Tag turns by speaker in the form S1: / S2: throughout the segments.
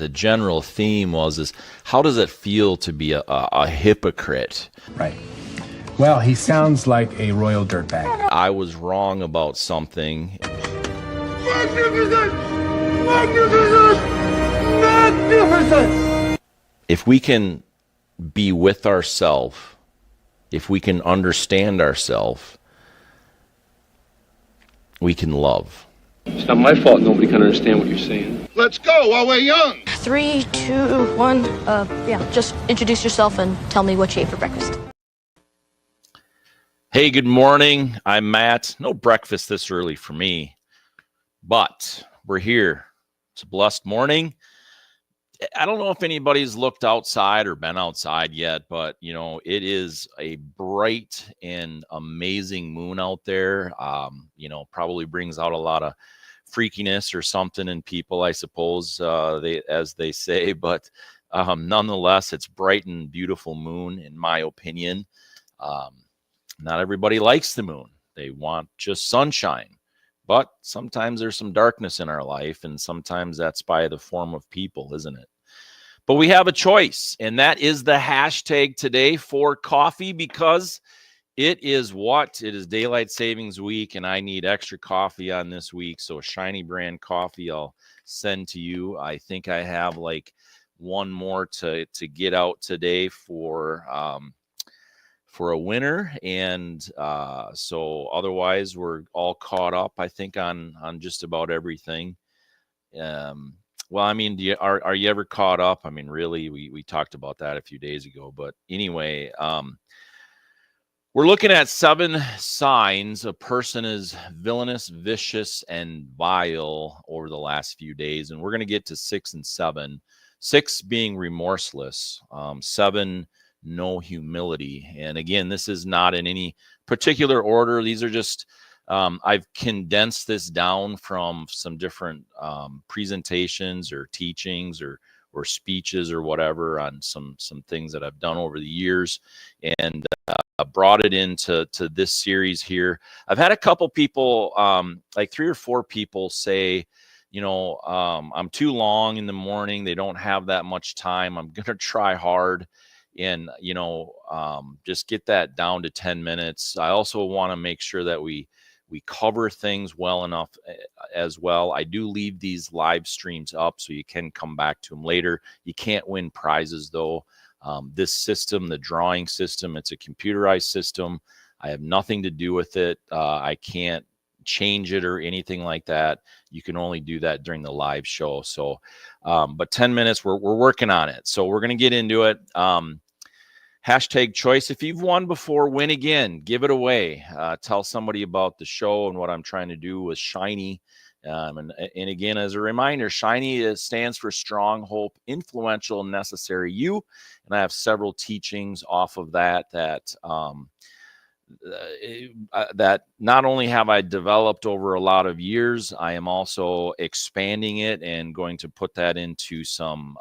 S1: the general theme is how does it feel to be a hypocrite?
S2: Right. Well, he sounds like a royal dirtbag.
S1: I was wrong about something.
S3: Magnificent! Magnificent! Magnificent!
S1: If we can be with ourselves, if we can understand ourselves, we can love.
S4: It's not my fault nobody can understand what you're saying.
S3: Let's go while we're young.
S5: 3, 2, 1. Just introduce yourself and tell me what you ate for breakfast.
S1: Hey, good morning. I'm Matt. No breakfast this early for me, but we're here. It's a blessed morning. I don't know if anybody's looked outside or been outside yet, but it is a bright and amazing moon out there. Probably brings out a lot of freakiness or something in people, I suppose, as they say. But nonetheless, it's bright and beautiful moon, in my opinion. Not everybody likes the moon. They want just sunshine. But sometimes there's some darkness in our life, and sometimes that's by the form of people, isn't it? But we have a choice, and that is the hashtag today for coffee, because it is daylight savings week, and I need extra coffee on this week. So Shiny brand coffee I'll send to you. I think I have like one more to get out today for a winner, and so otherwise we're all caught up, I think, on just about everything. Well, I mean, are you ever caught up? I mean, really, we talked about that a few days ago. But anyway, we're looking at 7 signs a person is villainous, vicious, and vile over the last few days. And we're going to get to 6 and 7. 6 being remorseless, 7 no humility. And again, this is not in any particular order. These are just I've condensed this down from some different presentations or teachings or speeches or whatever on some things that I've done over the years, and brought it into this series here. I've had a couple people, like 3 or 4 people say, I'm too long in the morning. They don't have that much time. I'm going to try hard and, just get that down to 10 minutes. I also want to make sure that we cover things well enough as well. I do leave these live streams up so you can come back to them later. You can't win prizes though. This system, the drawing system, it's a computerized system. I have nothing to do with it. I can't change it or anything like that. You can only do that during the live show. So, but 10 minutes, we're working on it. So we're going to get into it. Hashtag choice. If you've won before, win again. Give it away. Tell somebody about the show and what I'm trying to do with Shiny. And again, as a reminder, Shiny stands for strong, hope, influential, necessary you. And I have several teachings off of that not only have I developed over a lot of years, I am also expanding it and going to put that into some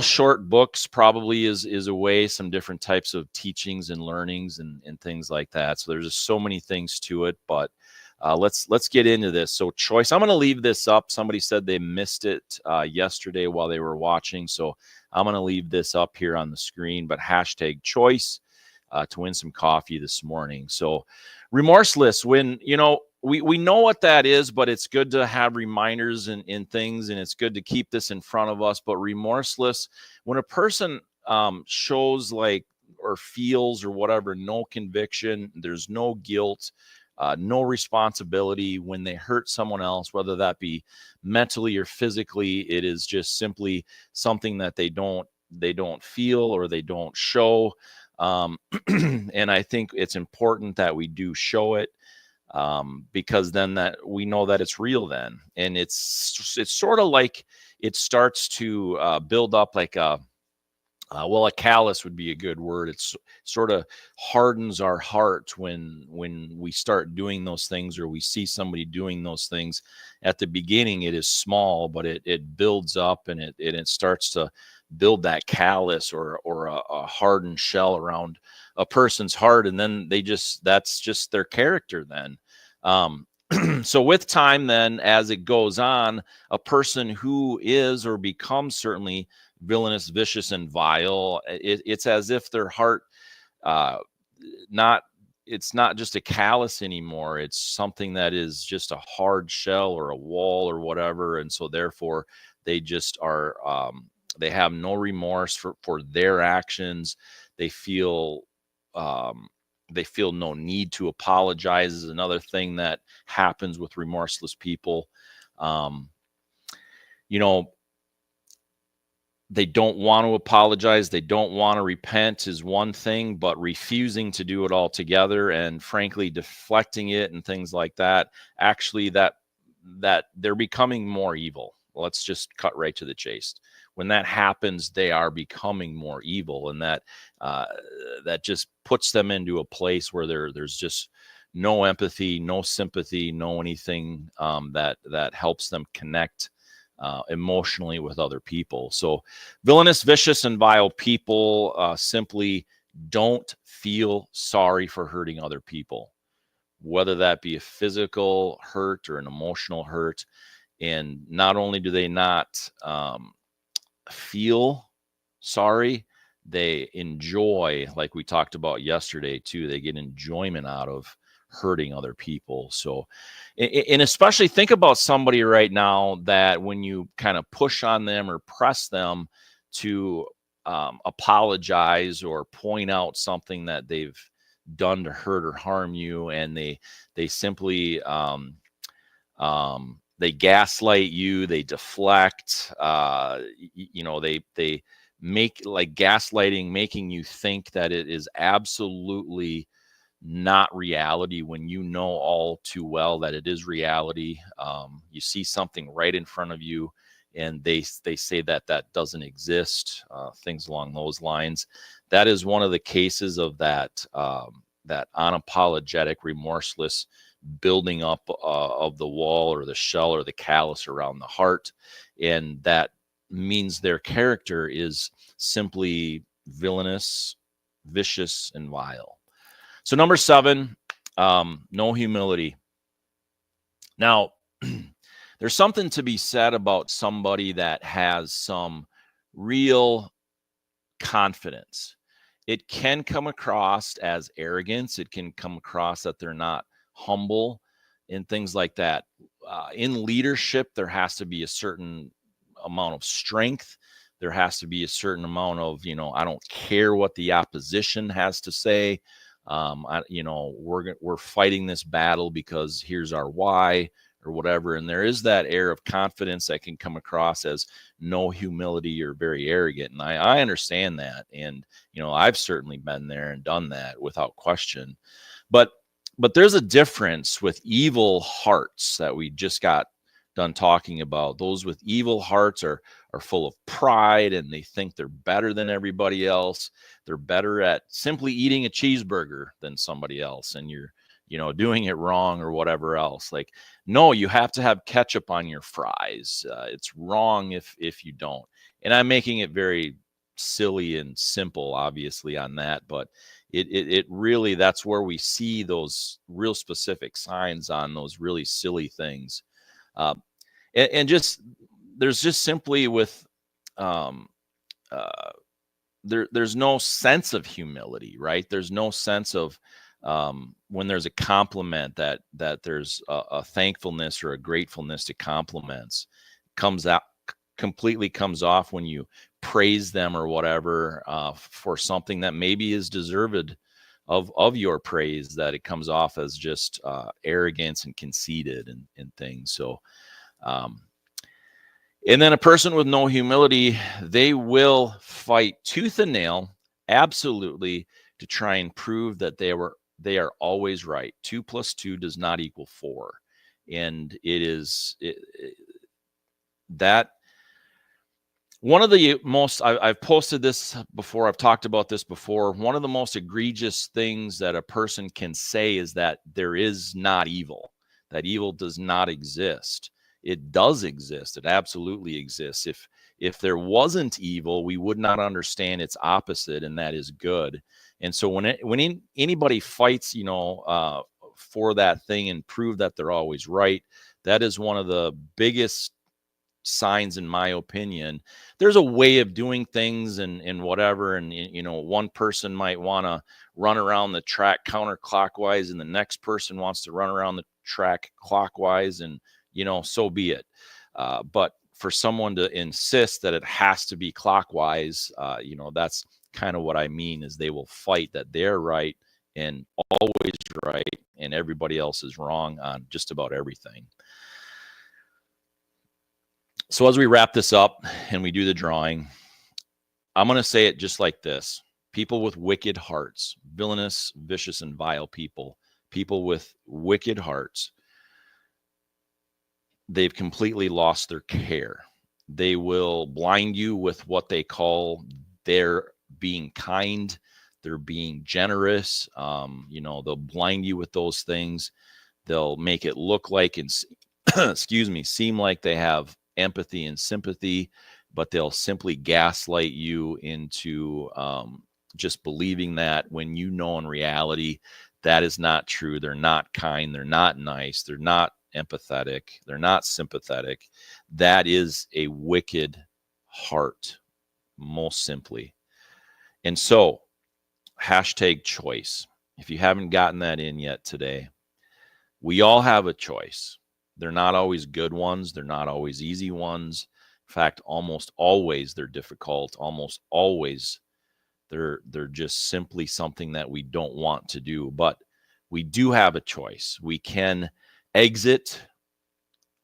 S1: short books probably is a way, some different types of teachings and learnings and things like that. So there's just so many things to it, but let's get into this. So choice, I'm going to leave this up. Somebody said they missed it yesterday while they were watching. So I'm going to leave this up here on the screen, but hashtag choice to win some coffee this morning. So remorseless, when, we know what that is, but it's good to have reminders and things, and it's good to keep this in front of us. But remorseless, when a person shows like or feels or whatever, no conviction, there's no guilt, no responsibility when they hurt someone else, whether that be mentally or physically, it is just simply something that they don't feel or they don't show. And I think it's important that we do show it. Because then that we know that it's real then, and it's sort of like it starts to build up like a callus would be a good word. It's sort of hardens our heart when we start doing those things or we see somebody doing those things. At the beginning, it is small, but it builds up and it starts to build that callus or a hardened shell around a person's heart, and then that's just their character then. So with time, then, as it goes on, a person who is or becomes certainly villainous, vicious, and vile, it's as if their heart, uh, not it's not just a callus anymore. It's something that is just a hard shell or a wall or whatever, and so therefore they just are. They have no remorse for their actions. They feel. They feel no need to apologize is another thing that happens with remorseless people. Um, you know, they don't want to apologize. They don't want to repent is one thing, but refusing to do it altogether and frankly deflecting it and things like that, actually that they're becoming more evil. Let's just cut right to the chase. When that happens, they are becoming more evil, and that that just puts them into a place where there's just no empathy, no sympathy, no anything that helps them connect emotionally with other people. So villainous, vicious, and vile people simply don't feel sorry for hurting other people, whether that be a physical hurt or an emotional hurt. And not only do they not feel sorry, they enjoy, like we talked about yesterday too, they get enjoyment out of hurting other people. So, and especially think about somebody right now that when you kind of push on them or press them to apologize or point out something that they've done to hurt or harm you, and they simply they gaslight you, they deflect, they make, like, gaslighting, making you think that it is absolutely not reality when you know all too well that it is reality. You see something right in front of you and they say that doesn't exist, things along those lines. That is one of the cases of that unapologetic, remorseless building up of the wall or the shell or the callus around the heart. And that means their character is simply villainous, vicious, and vile. So number 7, no humility. Now, there's something to be said about somebody that has some real confidence. It can come across as arrogance. It can come across that they're not humble and things like that. In leadership, there has to be a certain amount of strength. There has to be a certain amount of, I don't care what the opposition has to say. We're fighting this battle because here's our why or whatever. And there is that air of confidence that can come across as no humility or very arrogant. And I understand that. And, I've certainly been there and done that without question. But there's a difference with evil hearts that we just got done talking about. Those with evil hearts are full of pride, and they think they're better than everybody else. They're better at simply eating a cheeseburger than somebody else, and you're doing it wrong or whatever else. Like, no, you have to have ketchup on your fries. It's wrong if you don't. And I'm making it very silly and simple, obviously, on that, but it really, that's where we see those real specific signs on those really silly things. And just, there's just simply with, there's no sense of humility, right? There's no sense of, when there's a compliment, that there's a thankfulness or a gratefulness to compliments. Completely comes off when you praise them or whatever, for something that maybe is deserved of your praise, that it comes off as just arrogance and conceited and things. So, and then a person with no humility, they will fight tooth and nail, absolutely, to try and prove that they are always right. 2 + 2 does not equal 4. And that one of the most, I've posted this before, I've talked about this before. One of the most egregious things that a person can say is that there is not evil, that evil does not exist. It does exist. It absolutely exists. If there wasn't evil, we would not understand its opposite, and that is good. And so when anybody fights, for that thing and prove that they're always right. That is one of the biggest signs, in my opinion. There's a way of doing things and whatever. And, one person might want to run around the track counterclockwise and the next person wants to run around the track clockwise, and, so be it. But for someone to insist that it has to be clockwise, that's kind of what I mean, is they will fight that they're right and always right and everybody else is wrong on just about everything. So as we wrap this up and we do the drawing, I'm going to say it just like this. People with wicked hearts, villainous, vicious, and vile people with wicked hearts, they've completely lost their care. They will blind you with what they call their being kind, they're being generous. They'll blind you with those things. They'll make it look like and seem like they have empathy and sympathy, but they'll simply gaslight you into just believing that, when in reality that is not true. They're not kind, they're not nice, they're not empathetic, they're not sympathetic. That is a wicked heart, most simply. And so, #choice. If you haven't gotten that in yet today, we all have a choice. They're not always good ones. They're not always easy ones. In fact, almost always they're difficult. Almost always they're just simply something that we don't want to do. But we do have a choice. We can exit,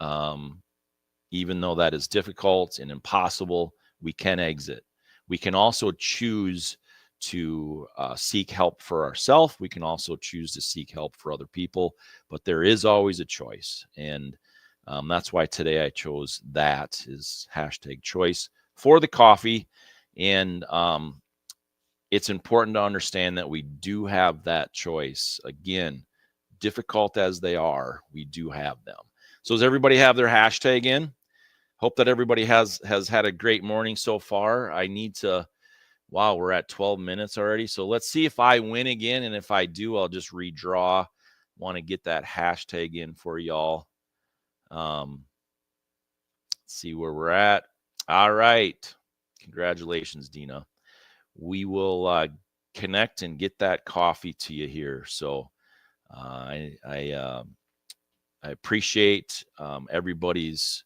S1: even though that is difficult and impossible. We can exit. We can also choose to seek help for ourselves. We can also choose to seek help for other people, but there is always a choice. And that's why today I chose that is #choice for the coffee. And it's important to understand that we do have that choice. Again, difficult as they are, we do have them. So does everybody have their hashtag in? Hope that everybody has had a great morning so far. I need to, wow, we're at 12 minutes already. So let's see if I win again. And if I do, I'll just redraw. Want to get that hashtag in for y'all. Let's see where we're at. All right. Congratulations, Dina. We will connect and get that coffee to you here. So I appreciate everybody's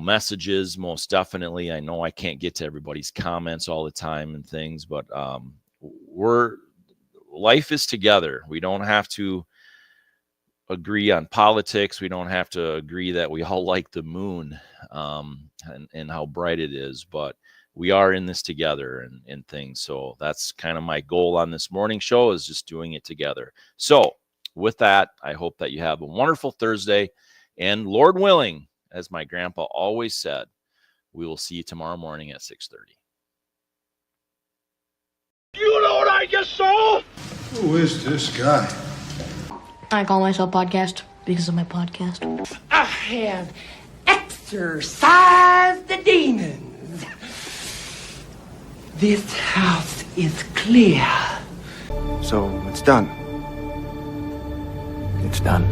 S1: messages, most definitely. I know I can't get to everybody's comments all the time and things, but life is together. We don't have to agree on politics. We don't have to agree that we all like the moon and how bright it is, but we are in this together and things. So that's kind of my goal on this morning show, is just doing it together. So with that, I hope that you have a wonderful Thursday, and Lord willing, as my grandpa always said, we will see you tomorrow morning at 6:30.
S3: You know what I just saw?
S6: Who is this guy?
S5: I call myself Podcast because of my podcast.
S7: I have exorcised the demons. This house is clear.
S6: So it's done.
S8: It's done.